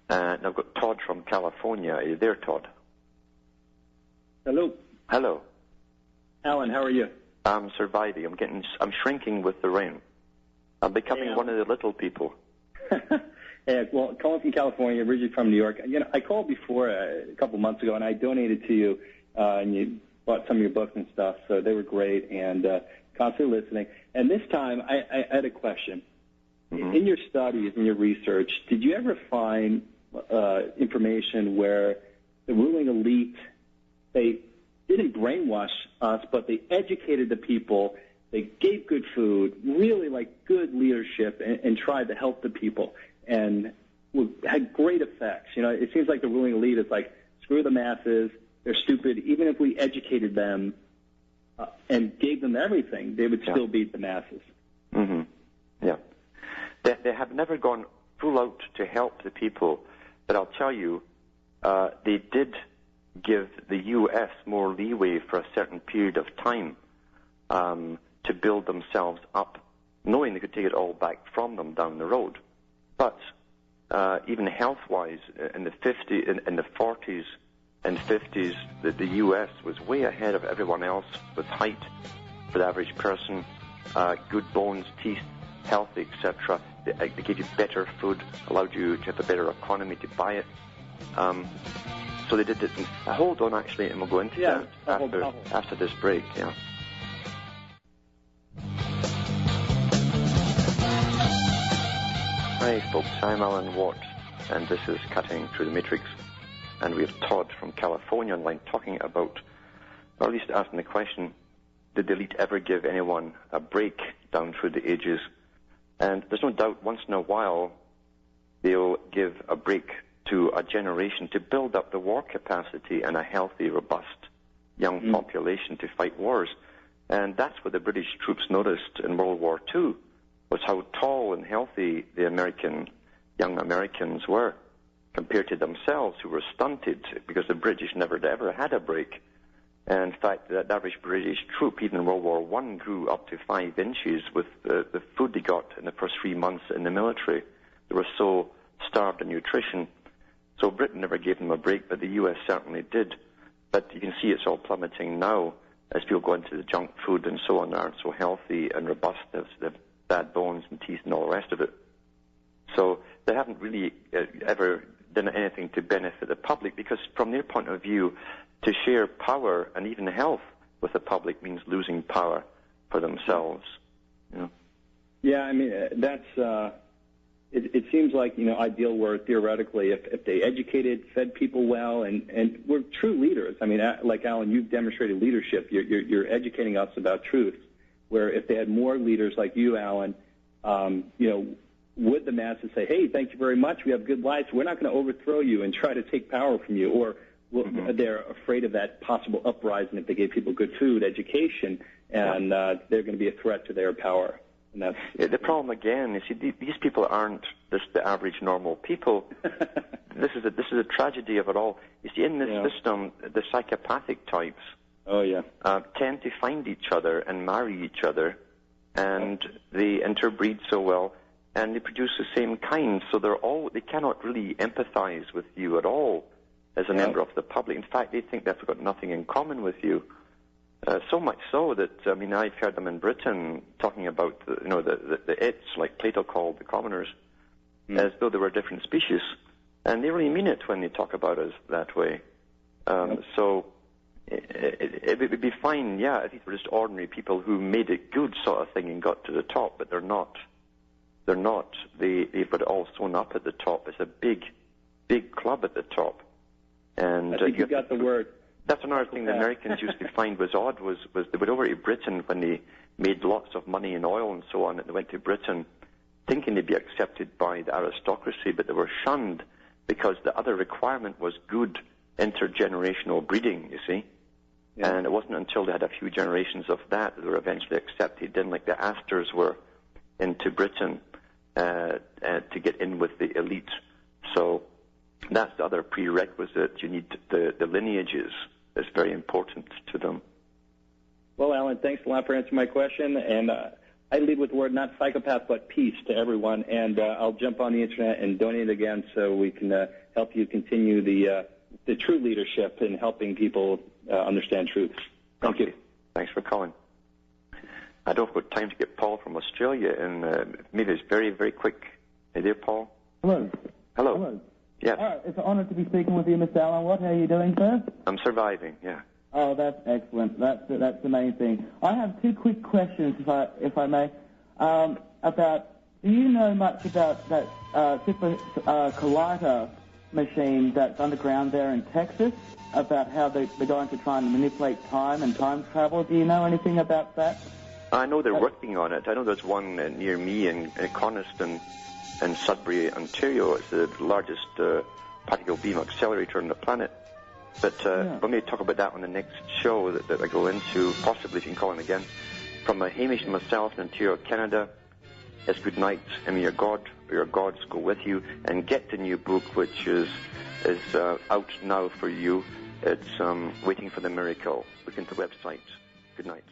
And I've got Todd from California. Are you there, Todd? Hello. Hello. Alan, how are you? I'm surviving. I'm shrinking with the rain. I'm becoming one of the little people. Hey, well, calling from California, originally from New York. You know, I called before a couple months ago, and I donated to you, and you bought some of your books and stuff, so they were great, and constantly listening. And this time, I had a question. Mm-hmm. In your studies, in your research, did you ever find information where the ruling elite, they didn't brainwash us, but they educated the people, they gave good food, really like good leadership, and tried to help the people, and had great effects? You know, it seems like the ruling elite is like, screw the masses, they're stupid. Even if we educated them and gave them everything, they would still beat the masses. Mm-hmm. Yeah. They have never gone full out to help the people, but I'll tell you, they did give the U.S. more leeway for a certain period of time to build themselves up, knowing they could take it all back from them down the road. But even health-wise, in the 40s and 50s, the U.S. was way ahead of everyone else with height for the average person, good bones, teeth, healthy, etc. They gave you better food, allowed you to have a better economy to buy it. So they did it. Hold on, actually, and we'll go into that after this break. Yeah. Hi, folks. I'm Alan Watt, and this is Cutting Through the Matrix. And we have Todd from California online talking about, or at least asking the question, did the elite ever give anyone a break down through the ages? And there's no doubt once in a while they'll give a break to a generation to build up the war capacity and a healthy, robust young population to fight wars. And that's what the British troops noticed in World War II, was how tall and healthy the young Americans were compared to themselves, who were stunted because the British never ever had a break. And in fact, the average British troop, even in World War I, grew up to 5 inches with the food they got in the first 3 months in the military. They were so starved of nutrition. So Britain never gave them a break, but the U.S. certainly did. But you can see it's all plummeting now as people go into the junk food and so on, aren't so healthy and robust. They have bad bones and teeth and all the rest of it. So they haven't really ever done anything to benefit the public, because from their point of view, to share power and even health with the public means losing power for themselves. You know? Yeah, I mean, that's... It seems like, you know, ideal word theoretically if they educated, fed people well, and were true leaders. I mean, like Alan, you've demonstrated leadership. You're educating us about truth. Where if they had more leaders like you, Alan, you know, would the masses say, "Hey, thank you very much. We have good lives. We're not going to overthrow you and try to take power from you," or they're afraid of that possible uprising if they gave people good food, education, and they're going to be a threat to their power. And that's the problem again. You see, these people aren't just the average normal people. This is a tragedy of it all. You see, in this system, the psychopathic types tend to find each other and marry each other, and they interbreed so well, and they produce the same kind. So they cannot really empathize with you at all as a member of the public. In fact, they think they've got nothing in common with you. So much so that, I mean, I've heard them in Britain talking about, the its, like Plato called the commoners, as though they were a different species. And they really mean it when they talk about us that way. So it would be fine, if these were just ordinary people who made it good sort of thing and got to the top, but they're not. They're not. They've got it all sewn up at the top. It's a big, big club at the top. And I think you got the word. That's another thing the Americans used to find was odd, was they went over to Britain when they made lots of money in oil and so on, and they went to Britain thinking they'd be accepted by the aristocracy, but they were shunned because the other requirement was good intergenerational breeding, you see. Yeah. And it wasn't until they had a few generations of that they were eventually accepted in, like the Astors were into Britain to get in with the elite. So that's the other prerequisite. You need the lineages. Is very important to them. Well, Alan, thanks a lot for answering my question, and I lead with the word not psychopath, but peace to everyone. And I'll jump on the internet and donate again so we can help you continue the true leadership in helping people understand truth. Thank you. Thanks for calling. I don't have time to get Paul from Australia, and maybe it's very, very quick. Hey there, Paul. Hello. Hello. Hello. Yes. It's an honor to be speaking with you, Mr. Allen Watt. How are you doing, sir? I'm surviving, yeah. Oh, that's excellent. That's the main thing. I have two quick questions, if I may. Do you know much about that super collider machine that's underground there in Texas? About how they're going to try and manipulate time and time travel? Do you know anything about that? I know they're working on it. I know there's one near me in Coniston in Sudbury, Ontario. It's the largest particle beam accelerator on the planet. But let me talk about that on the next show that I go into, possibly if you can call in again. From Hamish and myself in Ontario, Canada, it's good night, and may your God or your gods go with you, and get the new book, which is out now for you. It's Waiting for the Miracle. Look into the website. Good night.